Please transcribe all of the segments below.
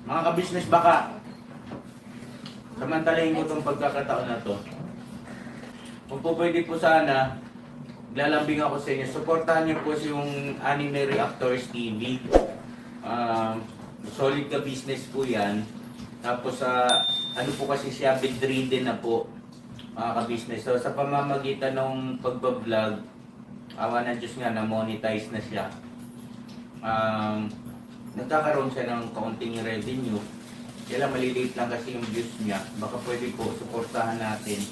Mga ka-business baka, samantalahin ko itong pagkakataon na to. Kung po pwede po sana, lalambing ako sa inyo. Supportahan niyo po yung Anime Reactors TV. Solid ka business po yan. Tapos ano po kasi siya, bedridden na po mga ka-business. So sa pamamagitan ng pagbablog, awa ng Diyos nga na monetize na siya. Nagkakaroon siya ng kaunting revenue. Kaya maliliit lang kasi yung views niya. Baka pwede po suportahan natin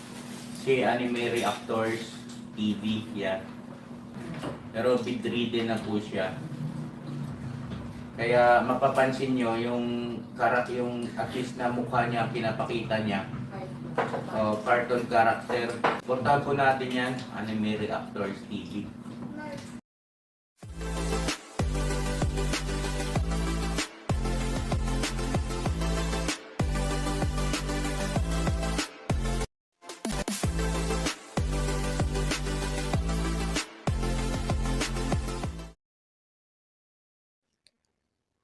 si Anime Reactors TV. Yan. Pero bedridden na po siya. Kaya mapapansin nyo yung at least na mukha niya, pinapakita niya. Cartoon character. Portahan po natin yan, Anime Reactors TV.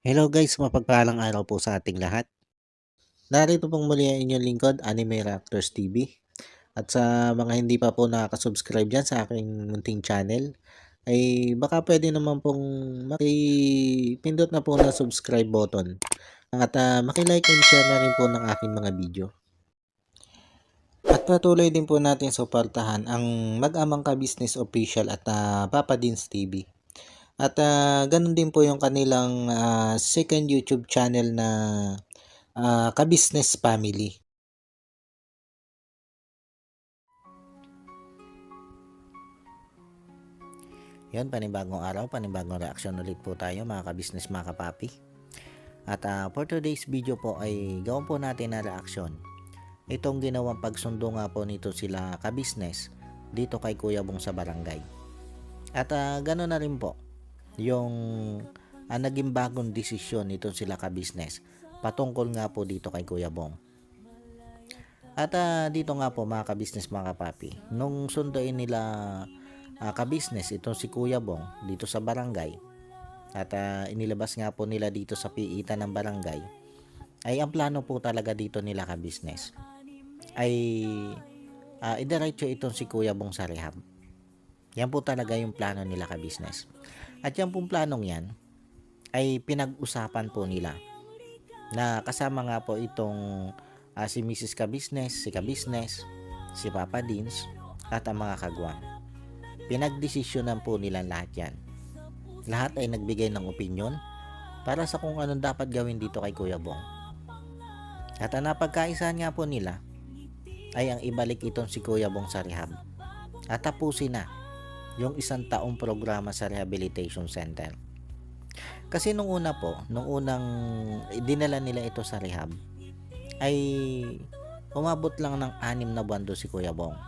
Hello guys, mapagpalang araw po sa ating lahat. Narito pong muli ang inyong lingkod, Anime Reactors TV. At sa mga hindi pa po nakaka-subscribe dyan sa aking munting channel, ay baka pwede naman pong makipindot na po na subscribe button. At makilike and share na rin po ng aking mga video. At patuloy din po natin suportahan ang Mag-amang Ka-Business Official at Papa Dins TV. At ganun din po yung kanilang second YouTube channel na Ka-Business Family. Yan, panibagong araw, panibagong reaction ulit po tayo mga ka-business, mga kapapi. At for today's video po ay gawin po natin na reaction. Itong ginawang pagsundo nga po nito sila ka-business dito kay Kuya Bong sa barangay. At gano'n na rin po yung naging bagong desisyon nito sila ka-business patungkol nga po dito kay Kuya Bong. At dito nga po mga ka-business, mga kapapi, nung sunduin nila ka-business itong si Kuya Bong dito sa barangay at inilabas nga po nila dito sa piitan ng barangay, ay ang plano po talaga dito nila ka-business ay idiretso itong si Kuya Bong sa rehab. Yan po talaga yung plano nila ka-business. At yan pong planong yan ay pinag-usapan po nila na kasama nga po itong si Mrs. Ka-business, si Ka-business, si Papa Dins at ang mga kagwang. Pinagdesisyonan po nila lahat yan. Lahat ay nagbigay ng opinion para sa kung anong dapat gawin dito kay Kuya Bong. At ang napagkaisahan nga po nila ay ang ibalik itong si Kuya Bong sa rehab at tapusin na yung 1 taong programa sa rehabilitation center. Kasi nung una po, nung unang dinala nila ito sa rehab, ay umabot lang ng 6 na buwan doon si Kuya Bong.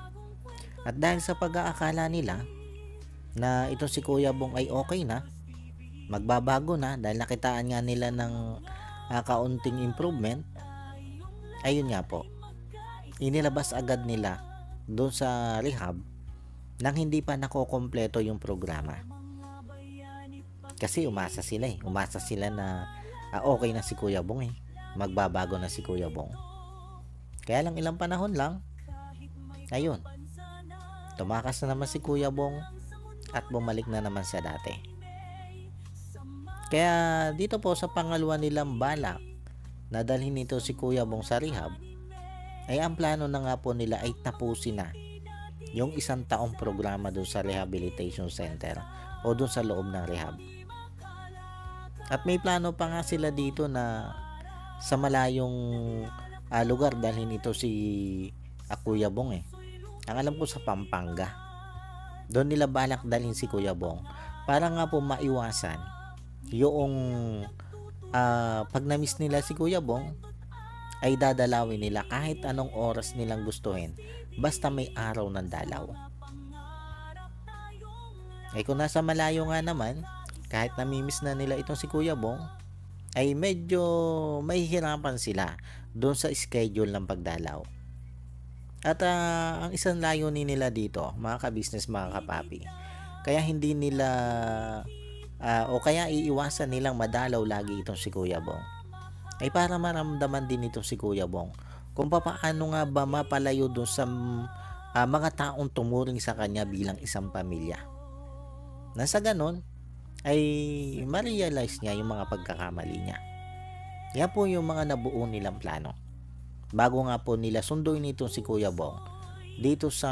At dahil sa pag-aakala nila na ito si Kuya Bong ay okay na, magbabago na dahil nakitaan nga nila ng kaunting improvement, ayun nga po, inilabas agad nila doon sa rehab nang hindi pa nakokompleto yung programa. Kasi umasa sila na okay na si Kuya Bong magbabago na si Kuya Bong. Kaya lang ilang panahon lang, ayun, tumakas na naman si Kuya Bong at bumalik na naman sa dati. Kaya dito po sa pangalawa nilang balak na dalhin ito si Kuya Bong sa rehab, ay ang plano na nga po nila ay tapusin na yung 1 taong programa doon sa rehabilitation center o doon sa loob ng rehab. At may plano pa nga sila dito na sa malayong lugar dalhin ito si Kuya Bong Ang alam ko sa Pampanga. Doon nila balak dalhin si Kuya Bong para nga po maiwasan yung pag na-miss nila si Kuya Bong ay dadalawin nila kahit anong oras nilang gustuhin basta may araw ng dalaw. Ay kung nasa malayo nga naman, kahit namimiss na nila itong si Kuya Bong, ay medyo mahihirapan sila doon sa schedule ng pagdalaw. At ang isang layunin nila dito, mga ka-business, mga kapapi, kaya hindi nila o kaya iiwasan nilang madalaw lagi itong si Kuya Bong, ay para maramdaman din ito si Kuya Bong kung papaano nga ba mapalayo doon sa mga taong tumuring sa kanya bilang isang pamilya. Na sa ganon ay ma-realize niya yung mga pagkakamali niya. Yan po yung mga nabuo nilang plano. Bago nga po nila sunduin ito si Kuya Bong dito sa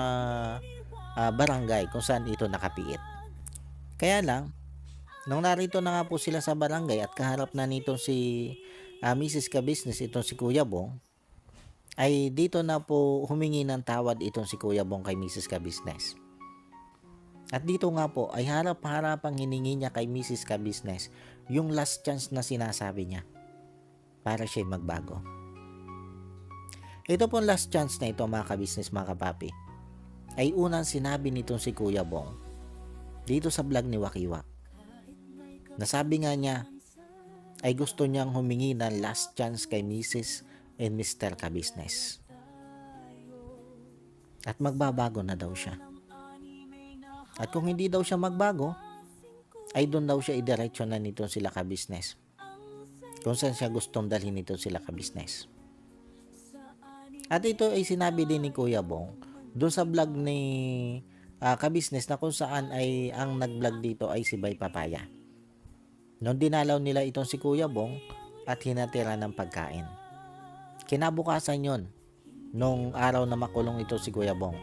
barangay kung saan ito nakapiit. Kaya lang, nung narito na nga po sila sa barangay at kaharap na nito si Mrs. Ka-Business, itong si Kuya Bong, ay dito na po humingi ng tawad itong si Kuya Bong kay Mrs. Ka-Business. At dito nga po ay harap-harapang hiningi niya kay Mrs. Ka-Business yung last chance na sinasabi niya para siya magbago. Ito pong last chance na ito mga ka-business, mga kapapi, ay unang sinabi nitong si Kuya Bong dito sa vlog ni Wakiwak. Nasabi nga niya ay gusto niyang humingi ng last chance kay Mrs. and Mr. Ka-Business. At magbabago na daw siya. At kung hindi daw siya magbago, ay doon daw siya idiretso na nito sila Ka-Business. Kung saan siya gustong dalhin nito sila Ka-Business. At ito ay sinabi din ni Kuya Bong doon sa vlog ni Ka-Business na kung saan ay ang nag-vlog dito ay si Bay Papaya. Nung dinalaw nila itong si Kuya Bong at hinatira ng pagkain. Kinabukasan yon, nung araw na makulong ito si Kuya Bong.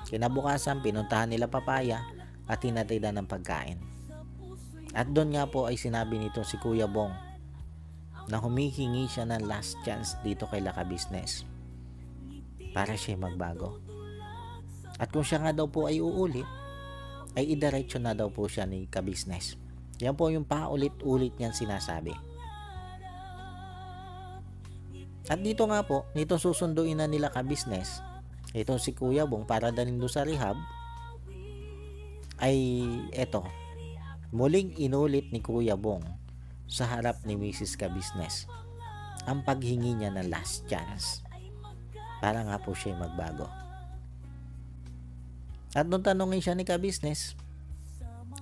Kinabukasan, pinuntahan nila Papaya at hinatira ng pagkain. At doon nga po ay sinabi nitong si Kuya Bong na humihingi siya ng last chance dito kay Ka-Business para siya magbago. At kung siya nga daw po ay uulit, ay idiretso na daw po siya ni Ka-Business. Yan po yung paulit-ulit niyang sinasabi. At dito nga po, nito susunduin na nila Ka-Business, itong si Kuya Bong para dalhin doon sa rehab, ay eto, muling inulit ni Kuya Bong sa harap ni Mrs. Ka-Business ang paghingi niya ng last chance para nga po siya magbago. At nung tanongin siya ni Ka-Business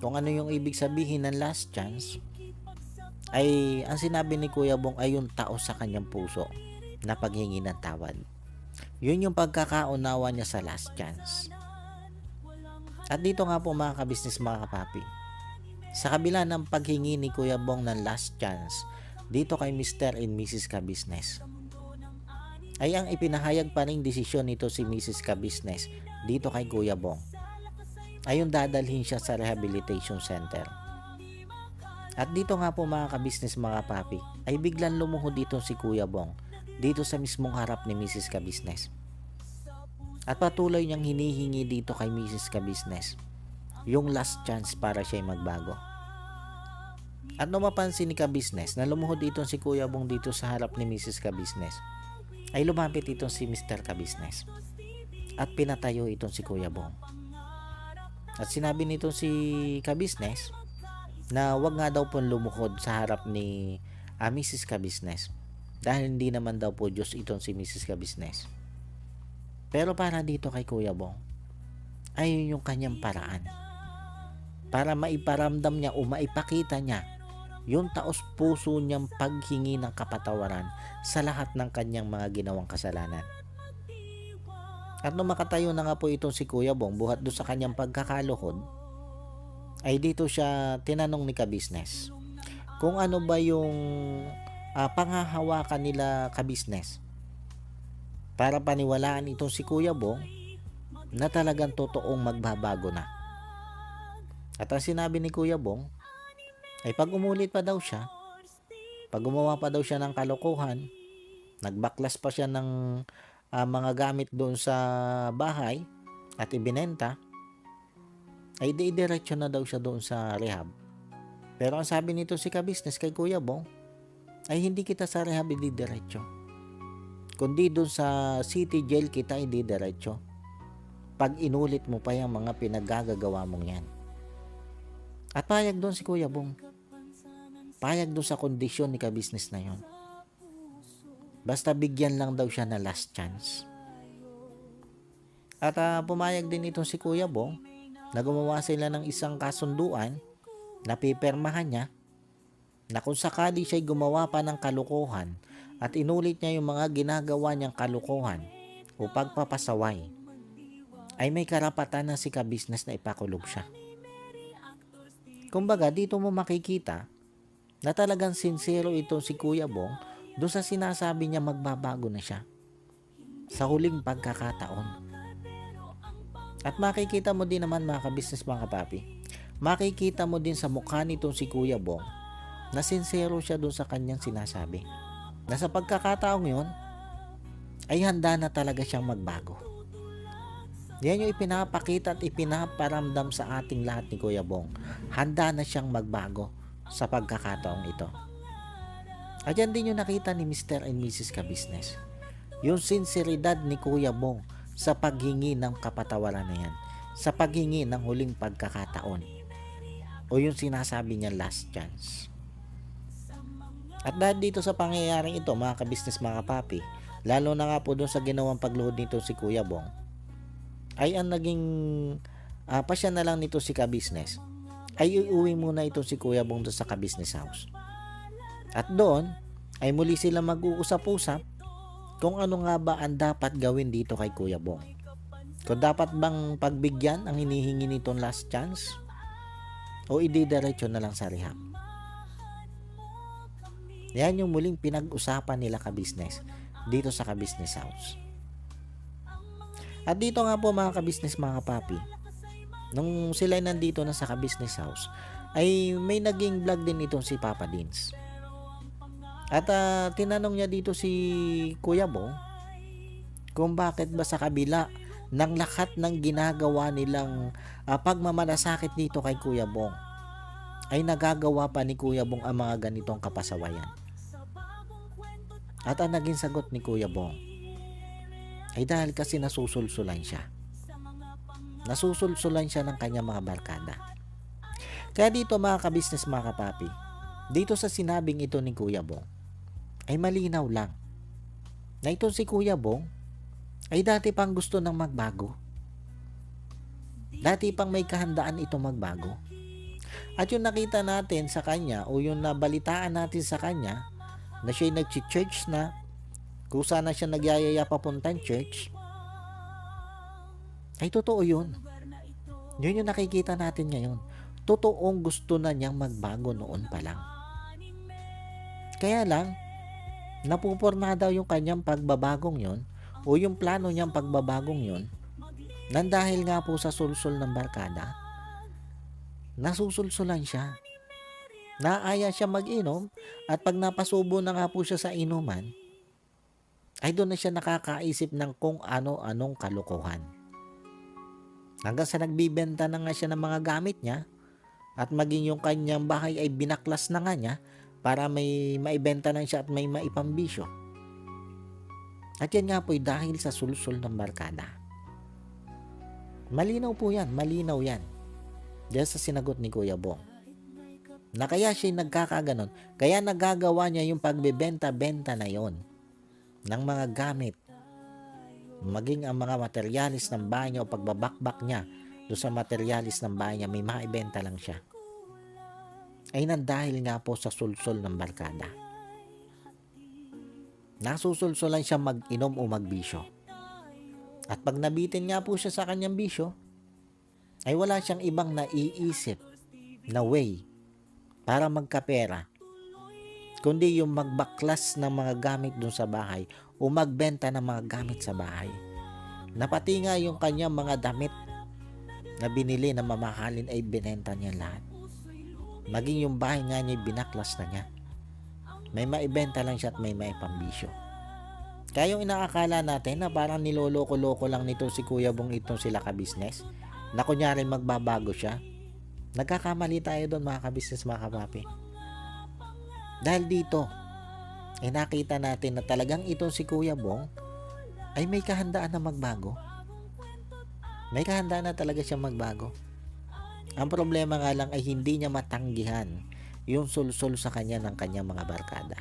kung ano yung ibig sabihin ng last chance, ay ang sinabi ni Kuya Bong ay yung tao sa kanyang puso na paghingi ng tawad. Yun yung pagkakaunawa niya sa last chance. At dito nga po mga ka-business, mga kapapi, sa kabila ng paghingi ni Kuya Bong ng last chance dito kay Mr. and Mrs. Ka-Business, ay ang ipinahayag pa ring desisyon nito si Mrs. Ka-Business dito kay Kuya Bong ay yung dadalhin siya sa rehabilitation center. At dito nga po mga ka-business, mga papi, ay biglang lumuhod dito si Kuya Bong dito sa mismong harap ni Mrs. Ka-Business. At patuloy niyang hinihingi dito kay Mrs. Ka-Business yung last chance para siya magbago. At nung mapansin ni Ka-Business na lumuhod dito si Kuya Bong dito sa harap ni Mrs. Ka-Business, ay lumapit itong si Mr. Ka-Business at pinatayo itong si Kuya Bong. At sinabi nito si Ka-Business na wag nga daw po lumuhod sa harap ni Mrs. Ka-Business dahil hindi naman daw po Diyos itong si Mrs. Ka-Business. Pero para dito kay Kuya Bong ay yung kanyang paraan para maiparamdam niya o maipakita niya yung taos puso niyang paghingi ng kapatawaran sa lahat ng kanyang mga ginawang kasalanan. At nung makatayo na nga po itong si Kuya Bong buhat doon sa kanyang pagkakaluhod, ay dito siya tinanong ni Ka-Business kung ano ba yung panghahawakan nila Ka-Business para paniwalaan itong si Kuya Bong na talagang totoong magbabago na. At ang sinabi ni Kuya Bong ay pag umulit pa daw siya, pag gumawa pa daw siya ng kalokohan, nagbaklas pa siya ng mga gamit doon sa bahay at ibinenta, ay diretso na daw siya doon sa rehab. Pero ang sabi nito si Ka-Business kay Kuya Bong ay hindi kita sa rehab diretso, kundi doon sa city jail kita diretso pag inulit mo pa yung mga pinaggagawa mong yan. At payag doon si Kuya Bong, payag doon sa kondisyon ni Ka-Business na yon. Basta bigyan lang daw siya na last chance. At pumayag din itong si Kuya Bong na gumawa sila ng isang kasunduan na pipirmahan niya na kung sakali siya'y gumawa pa ng kalokohan at inulit niya yung mga ginagawa niyang kalukuhan o pagpapasaway, ay may karapatan na si ka-business na ipakulong siya. Kumbaga, dito mo makikita na talagang sincero itong si Kuya Bong doon sa sinasabi niya magbabago na siya sa huling pagkakataon. At makikita mo din naman mga ka-business mga kapapi, makikita mo din sa mukha nitong si Kuya Bong na sincero siya doon sa kanyang sinasabi. Na sa pagkakataong yun, ay handa na talaga siyang magbago. Yan yung ipinapakita at ipinaparamdam sa ating lahat ni Kuya Bong. Handa na siyang magbago sa pagkakataong ito. At yan din yung nakita ni Mr. and Mrs. Ka-Business. Yung sinseridad ni Kuya Bong sa paghingi ng kapatawaran na yan. Sa paghingi ng huling pagkakataon. O yung sinasabi niya last chance. At dahil dito sa pangyayaring ito mga ka-business mga kapapi, lalo na nga po doon sa ginawang pagluhod nito si Kuya Bong, ay ang naging pasya na lang nito si ka-business ay iuwi muna ito si Kuya Bong doon sa ka-business house. At doon ay muli sila mag-uusap-usap kung ano nga ba ang dapat gawin dito kay Kuya Bong. Kung dapat bang pagbigyan ang hinihingi nitong last chance o ididiretso na lang sa rehab. Yan yung muling pinag-usapan nila ka-business dito sa ka-business house. At dito nga po mga ka-business mga kapapi, nung sila nandito na sa ka-business house, ay may naging vlog din itong si Papa Dins. At tinanong niya dito si Kuya Bong kung bakit ba sa kabila ng lahat ng ginagawa nilang pagmamalasakit dito kay Kuya Bong, ay nagagawa pa ni Kuya Bong ang mga ganitong kapasawayan. At ang naging sagot ni Kuya Bong ay dahil kasi nasusulsulan siya. Nasusulsulan siya ng kanyang mga barkada. Kaya dito mga ka-business mga kapapi, dito sa sinabing ito ni Kuya Bong, ay malinaw lang na ito si Kuya Bong ay dati pang gusto ng magbago. Dati pang may kahandaan ito magbago. At yung nakita natin sa kanya o yung nabalitaan natin sa kanya na siya'y nag-church na, kung saan na siya nagyayaya papuntang church, ay totoo yun. Yun yung nakikita natin ngayon. Totoong gusto na niyang magbago noon pa lang. Kaya lang, napupurna daw yung kanyang pagbabagong yun o yung plano niyang pagbabagong yun nang dahil nga po sa sulsul ng barkada, nasusulsulan siya. Naaya siya mag-inom at pag napasubo na nga po siya sa inuman, ay doon na siya nakakaisip ng kung ano-anong kalokohan. Hanggang sa nagbibenta na nga siya ng mga gamit niya at maging yung kanyang bahay ay binaklas na nga niya para may maibenta na siya at may maipambisyo. At yan nga po ay dahil sa sulsul ng barkada. Malinaw po yan, malinaw yan. Dahil sa sinagot ni Kuya Bong. Na kaya siya nagkakaganon, kaya nagagawa niya yung pagbebenta-benta na yon ng mga gamit, maging ang mga materialis ng bahay niya o pagbabakbak niya doon sa materialis ng bahay niya, may maibenta lang siya, ay nandahil nga po sa sulsol ng barkada. Nasusulsulan siya mag-inom o magbisyo. At pag nabitin nga po siya sa kanyang bisyo, ay wala siyang ibang naiisip na way para magkapera, kundi yung magbaklas ng mga gamit dun sa bahay o magbenta ng mga gamit sa bahay. Na pati nga yung kanyang mga damit na binili na mamahalin ay binenta niya lahat. Maging yung bahay nga niya binaklas na niya. May maibenta lang siya at may maipambisyo. Kaya yung inaakala natin na parang niloloko-loko lang nito si Kuya Bong itong sila ka-business, na kunyari magbabago siya, nagkakamali tayo doon mga ka-business mga kapapi. Dahil dito, nakita natin na talagang itong si Kuya Bong ay may kahandaan na magbago. May kahandaan na talaga siya magbago. Ang problema nga lang ay hindi niya matanggihan yung sulsul sa kanya ng kanyang mga barkada.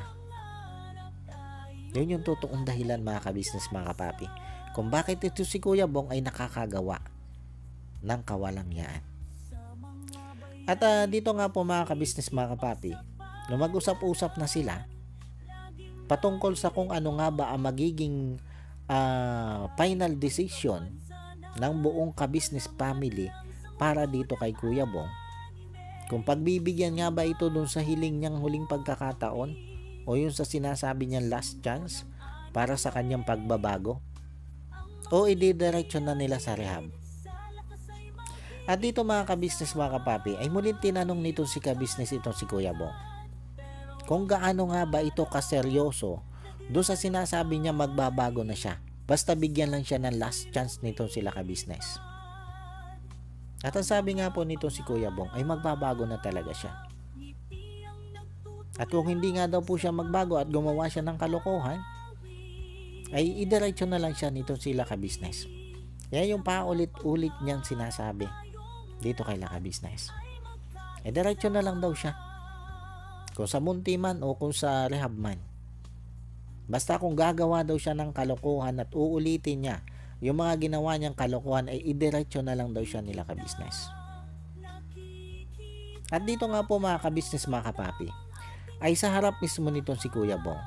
Yun yung totoong dahilan mga ka-business mga kapapi kung bakit ito si Kuya Bong ay nakakagawa ng kawalangyaan. At dito nga po mga ka-business mga kapapi, nung mag-usap-usap na sila, patungkol sa kung ano nga ba ang magiging final decision ng buong ka-business family para dito kay Kuya Bong. Kung pagbibigyan nga ba ito dun sa hiling niyang huling pagkakataon o yun sa sinasabi niyang last chance para sa kanyang pagbabago, o ididiretso na nila sa rehab. At dito mga ka-business mga kapapi, ay muling tinanong nito si ka-business itong si Kuya Bong kung gaano nga ba ito kaseryoso doon sa sinasabi niya magbabago na siya. Basta bigyan lang siya ng last chance nito sila ka-business. At ang sabi nga po nito si Kuya Bong ay magbabago na talaga siya. At kung hindi nga daw po siya magbago at gumawa siya ng kalokohan, ay idiretso na lang siya nito sila ka-business. Yan yung paulit-ulit niyang sinasabi dito kay ka-business. Diretso na lang daw siya. Kung sa munti man o kung sa rehab man. Basta kung gagawa daw siya ng kalokohan at uulitin niya yung mga ginawa niyang kalokohan, ay idiretso na lang daw siya nila ka-business. At dito nga po mga ka-business mga kapapi, ay sa harap mismo nitong si Kuya Bong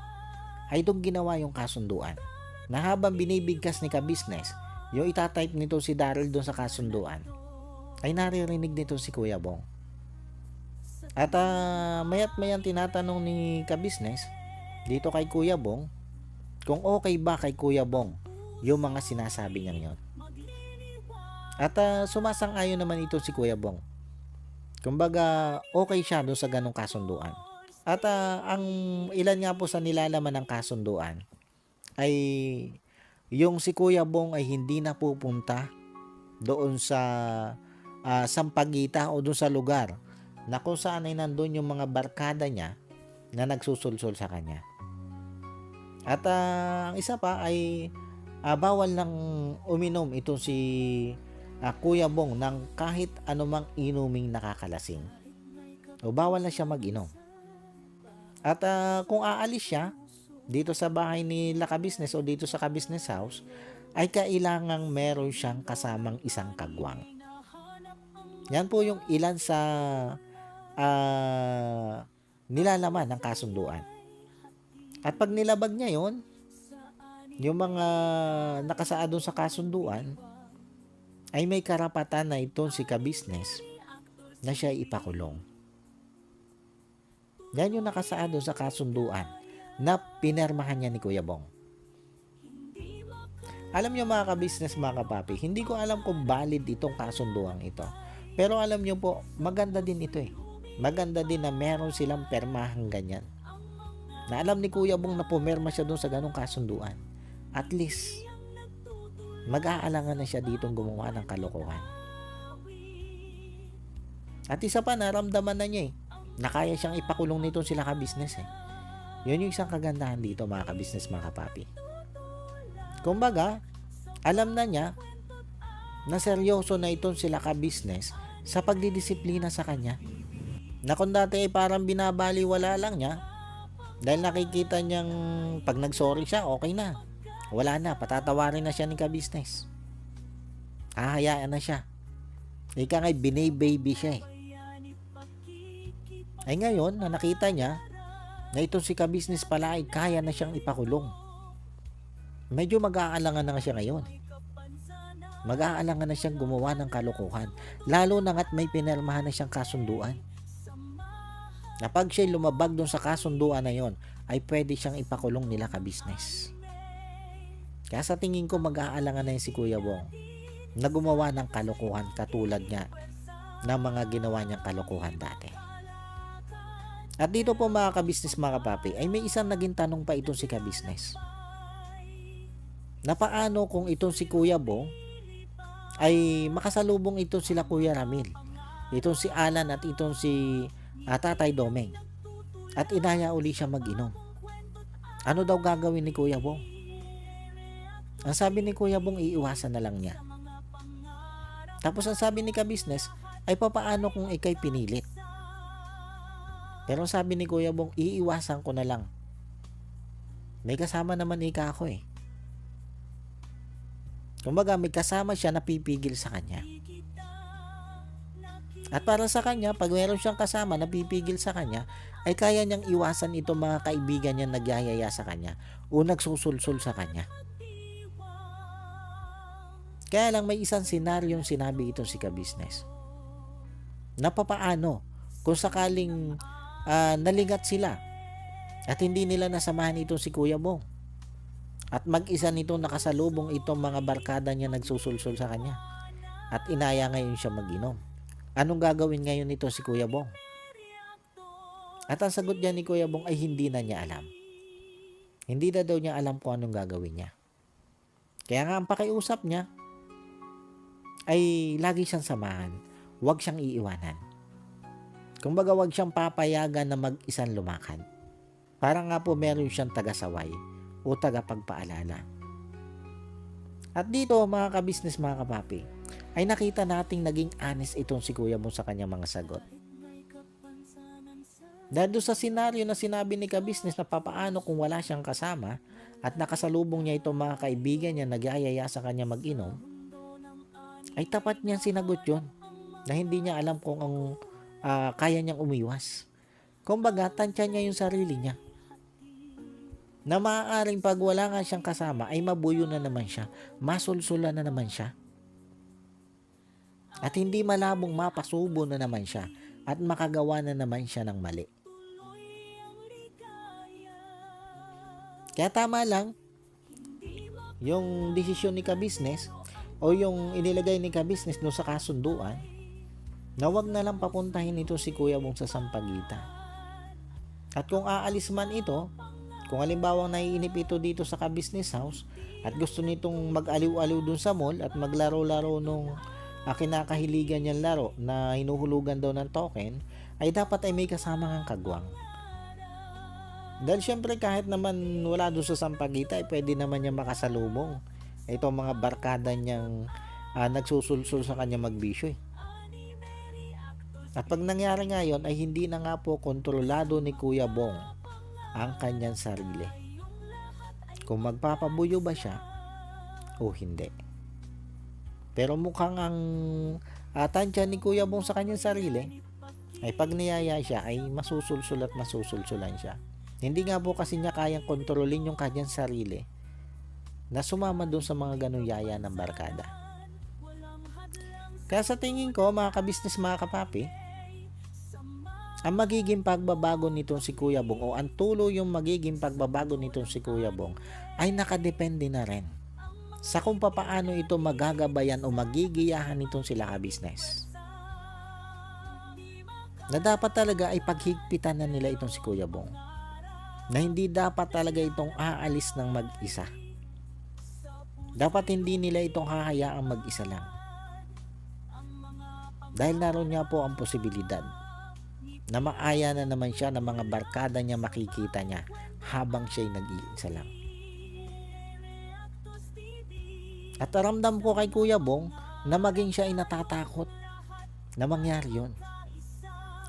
ay doon ginawa yung kasunduan na habang binibigkas ni ka-business yung itatype nito si Daryl doon sa kasunduan, ay naririnig nito si Kuya Bong. At mayat mayan tinatanong ni ka-business dito kay Kuya Bong kung okay ba kay Kuya Bong yung mga sinasabi niya yon. At sumasang-ayon naman ito si Kuya Bong. Kumbaga okay siya doon sa ganong kasunduan. At ang ilan nga po sa nilalaman ng kasunduan ay yung si Kuya Bong ay hindi na pupunta doon sa Sampaguita o doon sa lugar na kung saan ay nandun yung mga barkada niya na nagsusulsol sa kanya. At ang isa pa ay bawal nang uminom itong si Kuya Bong ng kahit anumang inuming nakakalasing. O bawal na siya mag-inom. At kung aalis siya dito sa bahay ni ka-business o dito sa ka-business house, ay kailangang meron siyang kasamang isang kagwang. Yan po yung ilan sa nilalaman ng kasunduan. At pag nilabag niya yon, yung mga nakasaad doon sa kasunduan, ay may karapatan na itong si ka-business na siya ipakulong. Yan yung nakasaad doon sa kasunduan na pinermahan niya ni Kuya Bong. Alam niyo mga ka-business mga kapapi, hindi ko alam kung valid itong kasunduan ito. Pero alam niyo po, maganda din ito eh. Maganda din na meron silang permahang ganyan. Na alam ni Kuya Bong na pumirma siya doon sa ganong kasunduan. At least, mag-aalangan na siya ditong gumawa ng kalokohan. At isa pa, naramdaman na niya eh, na kaya siyang ipakulong nito sila ka-business eh. Yun yung isang kagandahan dito mga ka-business mga kapapi. Kumbaga, alam na niya na seryoso na itong sila ka-business sa pagdidisiplina sa kanya. Na kung dati ay parang binabaliwala lang niya, dahil nakikita niyang pag nag-sorry siya, okay na. Wala na, patatawarin na siya ni ka-business. Hahayaan na siya. Ika nga'y binay-baby siya eh. Ay ngayon, na nakita niya na itong si ka-business pala ay kaya na siyang ipakulong. Medyo mag-aalangan na siya ngayon. Mag-aalangan na siyang gumawa ng kalokohan. Lalo na nga't may pinirmahan na siyang kasunduan. Na pag siya lumabag doon sa kasunduan na yon, ay pwede siyang ipakulong nila ka-business. Kaya sa tingin ko mag-aalangan na yun si Kuya Bong na gumawa ng kalokohan katulad niya ng mga ginawa niyang kalokohan dati. At dito po mga ka-business mga kapapi, ay may isang naging tanong pa itong si ka-business. Na paano kung itong si Kuya Bong ay makasalubong itong sila Kuya Ramil, itong si Alan at itong si Tatay Domeng, at inaya uli siya mag-inom. Ano daw gagawin ni Kuya Bong? Ang sabi ni Kuya Bong, iiwasan na lang niya. Tapos ang sabi ni ka-business ay papaano kung ikay pinilit? Pero sabi ni Kuya Bong, iiwasan ko na lang. May kasama naman ika ako eh. Kumbaga may kasama siya na pipigil sa kanya. At para sa kanya, pag meron siyang kasama na pipigil sa kanya, ay kaya niyang iwasan itong mga kaibigan niya nagyayaya sa kanya o nagsusulsul sa kanya. Kaya lang may isang senaryong sinabi itong si ka-business. Na papaano kung sakaling nalingat sila at hindi nila nasamahan itong si Kuya Bong at mag-isa nitong nakasalubong itong mga barkada niya nagsusulsul sa kanya at inaya ngayon siya mag-inom. Anong gagawin ngayon nito si Kuya Bong? At ang sagot niya ni Kuya Bong ay hindi na niya alam. Hindi na daw niya alam kung anong gagawin niya. Kaya nga ang pakiusap niya ay lagi siyang samahan. Huwag siyang iiwanan. Kumbaga huwag siyang papayagan na mag-isang lumakad. Para nga po meron siyang taga-saway o taga-pagpaalala. At dito mga ka-business, mga kapapi, ay nakita nating naging honest itong si Kuya Bong sa kanyang mga sagot. Dahil doon sa senaryo na sinabi ni ka-business na papaano kung wala siyang kasama at nakasalubong niya itong mga kaibigan niya nagyayaya sa kanya mag-inom, ay tapat niyang sinagot yun na hindi niya alam kung ang kaya niyang umiwas. Kumbaga, tansya niya yung sarili niya. Na maaaring pag wala nga siyang kasama ay mabuyo na naman siya, masulsula na naman siya. At hindi malabong mapasubo na naman siya at makagawa na naman siya ng mali. Kaya tama lang yung desisyon ni ka-business o yung inilagay ni ka-business no sa kasunduan na wag na lang papuntahin ito si Kuya Bong sa Sampaguita. At kung aalis man ito, kung halimbawa naiinip ito dito sa ka-business house at gusto nitong mag-aliw-aliw dun sa mall at maglaro-laro nung kinakahiligan niyang laro na hinuhulugan daw ng token, ay dapat ay may kasama kang kagwang. Dahil syempre kahit naman wala doon sa Sampaguita, ay pwede naman niya makasalubong itong mga barkada niyang nagsusulsul sa kanya magbisyo. At pag nangyari ngayon ay hindi na nga po kontrolado ni Kuya Bong ang kanyang sarili. Kung magpapabuyo ba siya o hindi. Pero mukhang ang tansya ni Kuya Bong sa kanyang sarili ay pag niyaya siya ay masusulsul at masusulsulan siya. Hindi nga po kasi niya kayang kontrolin yung kanyang sarili na sumama doon sa mga ganung yaya ng barkada. Kaya sa tingin ko mga ka-business, mga kapapi, ang magiging pagbabago nitong si Kuya Bong o ang tuloy yung magiging pagbabago nitong si Kuya Bong ay nakadepende na rin sa kung papaano ito magagabayan o magigiyahan nitong sila ka-business. Na dapat talaga ay paghigpitan na nila itong si Kuya Bong. Na hindi dapat talaga itong aalis ng mag-isa. Dapat hindi nila itong hahayaang mag-isa lang. Dahil naroon nga po ang posibilidad na maaya na naman siya ng mga barkada niya makikita niya habang siya'y nag-iisa lang. At ramdam ko kay Kuya Bong na maging siya ay natatakot na mangyari yun.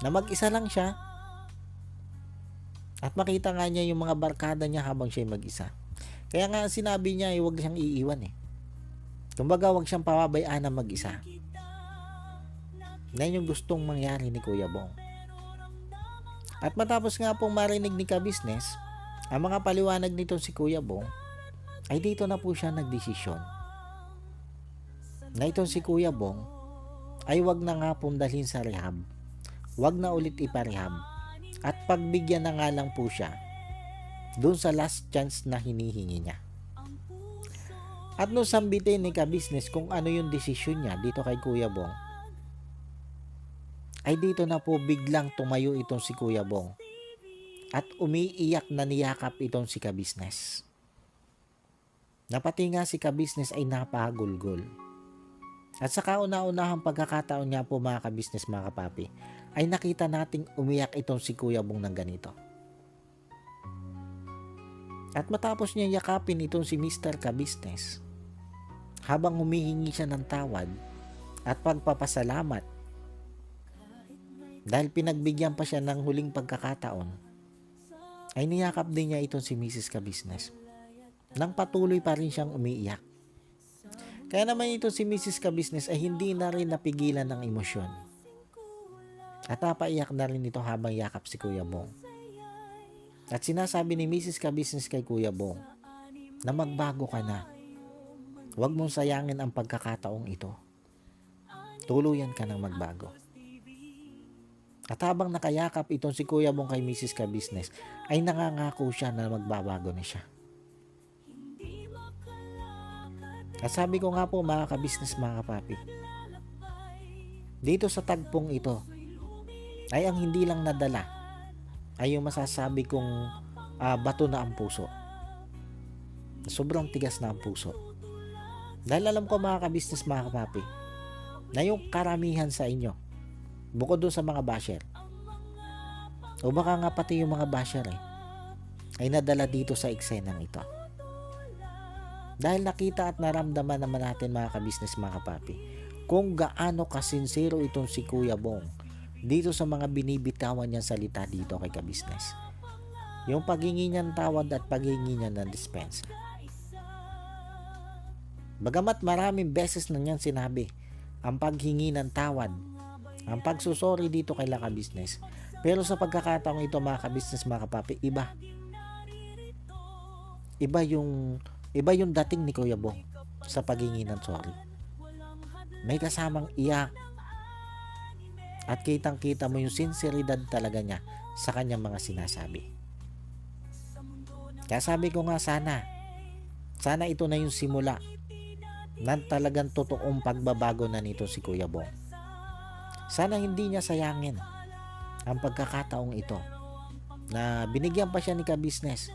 Na mag-isa lang siya at makita nga niya yung mga barkada niya habang siya'y mag-isa. Kaya nga sinabi niya ay huwag siyang iiwan eh. Kumbaga huwag siyang pababayaan na mag-isa. Na yung gustong mangyari ni Kuya Bong. At matapos nga pong marinig ni ka-business ang mga paliwanag nito si Kuya Bong, ay dito na po siya nagdesisyon na itong si Kuya Bong ay wag na nga pong dalhin sa rehab, wag na ulit iparehab, at pagbigyan na nga lang po siya doon sa last chance na hinihingi niya. At nung sambitin ni ka-business kung ano yung desisyon niya dito kay Kuya Bong, ay dito na po biglang tumayo itong si Kuya Bong at umiiyak na niyakap itong si ka-business. Napati nga si ka-business ay napahagulgol. At sa kauna-unahang pagkakataon niya po mga ka-business, mga kapapi, ay nakita nating umiyak itong si Kuya Bong ng ganito. At matapos niya yakapin itong si Mr. Ka-business, habang humihingi siya ng tawad at pagpapasalamat dahil pinagbigyan pa siya ng huling pagkakataon, ay niyakap din niya itong si Mrs. Ka-business nang patuloy pa rin siyang umiiyak. Kaya naman ito si Mrs. Ka-business ay hindi na rin napigilan ng emosyon. At napaiyak na rin ito habang yakap si Kuya Bong. At sinasabi ni Mrs. Ka-Business kay Kuya Bong na magbago ka na. Huwag mong sayangin ang pagkakataong ito. Tuluyan ka ng magbago. At habang nakayakap itong si Kuya Bong kay Mrs. Ka-Business, ay nangangako siya na magbabago na siya. At sabi ko nga po mga ka-business, mga kapapi, dito sa tagpong ito, ay ang hindi lang nadala ay yung masasabi kong bato na ang puso. Sobrang tigas na ang puso. Dahil alam ko mga ka-business, mga kapapi, na yung karamihan sa inyo, bukod doon sa mga basher, o baka nga pati yung mga basher ay nadala dito sa eksenang ito. Dahil nakita at naramdaman naman natin mga ka-business, mga kapapi, kung gaano kasinsero itong si Kuya Bong dito sa mga binibitawan niyang salita dito kay ka-business. Yung paghingi niyan tawad at paghingi niyan ng dispensa. Bagamat maraming beses na niyan sinabi ang paghingi ng tawad, ang pagsusori dito kay ka-business, pero sa pagkakataong ito mga ka-business, mga kapapi, iba yung dating ni Kuya Bong sa paghingi ng sorry. May kasamang iyak at kitang-kita mo yung sinseridad talaga niya sa kanyang mga sinasabi. Kaya sabi ko nga sana ito na yung simula ng talagang totoong pagbabago na nito si Kuya Bong. Sana hindi niya sayangin ang pagkakataong ito na binigyan pa siya ni ka-business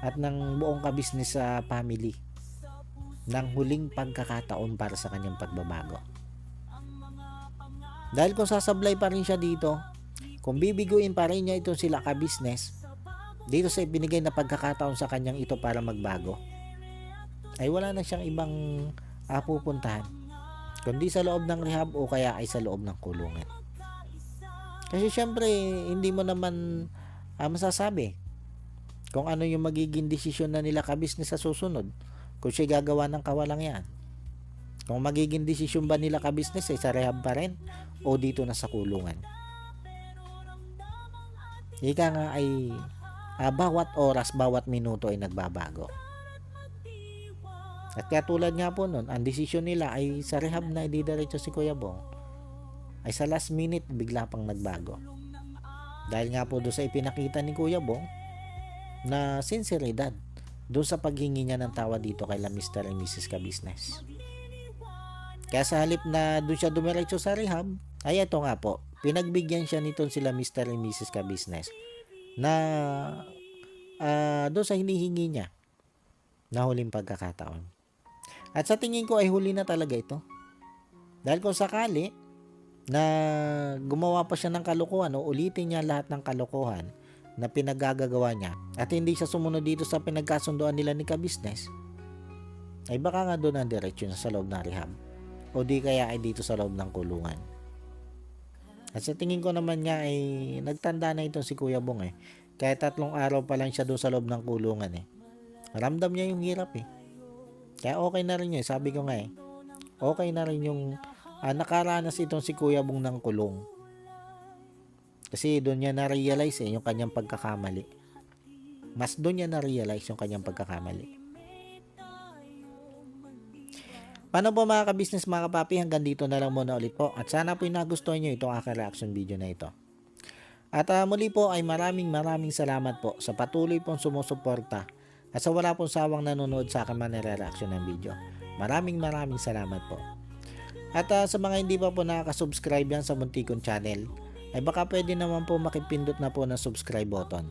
at ng buong ka-business sa family ng huling pagkakataon para sa kanyang pagbabago. Dahil kung sasablay pa rin siya dito, kung bibiguin pa rin niya itong sila ka-business dito sa ibinigay na pagkakataon sa kanyang ito para magbago, ay wala na siyang ibang pupuntahan kundi sa loob ng rehab o kaya ay sa loob ng kulungan. Kasi syempre hindi mo naman masasabi kung ano yung magiging desisyon na nila ka-business sa susunod, kung siya gagawa ng kawalang yan. Kung magiging desisyon ba nila ka-business ay sa rehab pa rin o dito na sa kulungan. Ika nga ay bawat oras, bawat minuto ay nagbabago. At kaya tulad nga po nun, ang desisyon nila ay sa rehab na ididiretso si Kuya Bong, ay sa last minute bigla pang nagbago. Dahil nga po doon sa ipinakita ni Kuya Bong na sinseridad doon sa paghingi niya ng tawad dito kay Mr. and Mrs. Ka-Business. Kaya sa halip na doon siya dumiretso sa rehab, ay ito nga po, pinagbigyan siya nitong sila Mr. and Mrs. Ka-Business na doon sa hinihingi niya na huling pagkakataon. At sa tingin ko ay huli na talaga ito. Dahil kung sakali na gumawa pa siya ng kalokohan o ulitin niya lahat ng kalokohan na pinagagagawa niya at hindi siya sumunod dito sa pinagkasundoan nila ni ka-business, ay baka nga doon ang diretsyo sa loob ng rehab o di kaya ay dito sa loob ng kulungan. At sa tingin ko naman nga ay nagtanda na itong si Kuya Bong kaya 3 araw pa lang siya doon sa loob ng kulungan ramdam niya yung hirap Kaya okay na rin yun. Sabi ko nga okay na rin yung nakaranas itong si Kuya Bong ng kulong. Kasi doon niya na-realize yung kanyang pagkakamali. Mas doon niya na-realize yung kanyang pagkakamali. Paano po mga ka-business, mga kapapi, hanggang dito na lang muna ulit po. At sana po nagustuhan nyo itong aking reaction video na ito. At muli po ay maraming salamat po sa patuloy pong sumusuporta at sa wala pong sawang nanonood sa akin mga nire-reaction ng video. Maraming salamat po. At sa mga hindi pa po nakaka-subscribe yan sa Muntikon channel, ay baka pwede naman po makipindot na po ng subscribe button.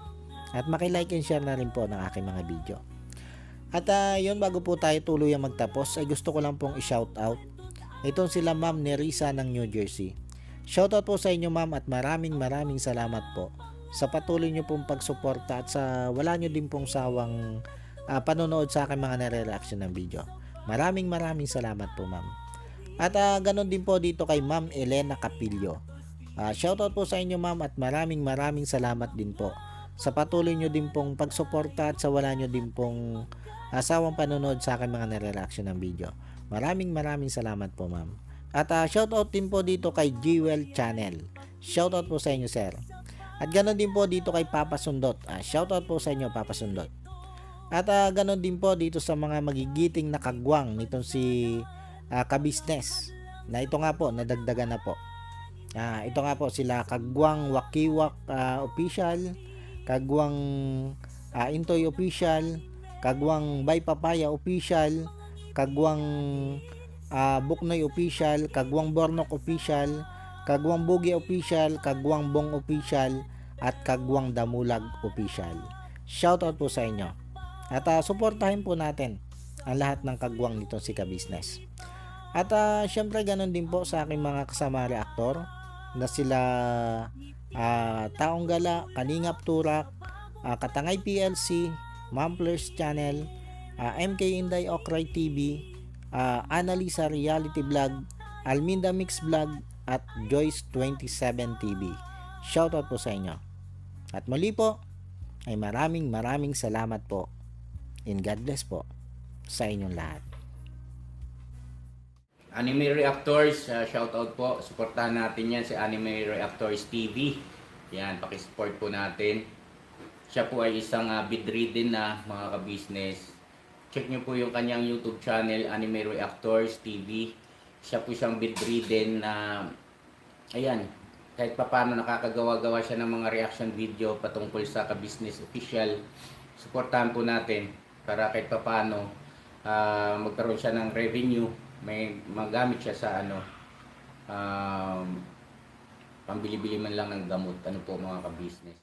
At makilike and share na rin po ng aking mga video. At yun, bago po tayo tuluyang magtapos, ay gusto ko lang pong i-shoutout itong sila Ma'am Nerissa ng New Jersey. Shoutout po sa inyo ma'am at maraming salamat po sa patuloy nyo pong pagsuporta at sa wala nyo din pong sawang panonood sa akin mga nare-reaction ng video. Maraming salamat po ma'am. At ganon din po dito kay Ma'am Elena Capillo. Shoutout po sa inyo ma'am at maraming salamat din po sa patuloy nyo din pong pagsuporta at sa wala nyo din pong sawang panonood sa akin mga nare-reaction ng video. Maraming salamat po ma'am. At shoutout din po dito kay Jewel Channel. Shoutout po sa inyo, sir. At ganoon din po dito kay Papa Sundot. Shoutout po sa inyo, Papa Sundot. At ganoon din po dito sa mga magigiting na kagwang nitong si Kabisnes. Na ito nga po, nadagdagan na po. Ito nga po sila Kagwang Wakiwak Official, Kagwang Intoy Official, Kagwang Bay Papaya Official, Kagwang Buknoy Official, Kagwang Bornok Official, Kagwang Bugi Official, Kagwang Bong Official, at Kagwang Damulag Official. Shoutout po sa inyo. At suportahin po natin ang lahat ng kagwang nito si Kabisnes. At syempre ganun din po sa aking mga kasama reaktor na sila Taong Gala, Kalingap Turak, Katangay PLC, Mamplers Channel, MK Inday Okray TV, Annalisa Reality Vlog, Alminda Mix Vlog, at Joyce 27 TV. Shoutout po sa inyo. At muli po ay maraming salamat po. And God bless po sa inyong lahat. Anime Reactors, shoutout po. Suportahan natin yan si Anime Reactors TV. Yan, pakisupport po natin. Siya po ay isang bedridden na mga ka-business. Check nyo po yung kanyang YouTube channel, Anime Reactors TV. Siya po siyang bedridden na, ayan, kahit papano nakakagawa-gawa siya ng mga reaction video patungkol sa ka-business official. Suportahan po natin para kahit papano magkaroon siya ng revenue. May magamit siya sa pambili-bili man lang ng gamot. Ano po mga ka-business.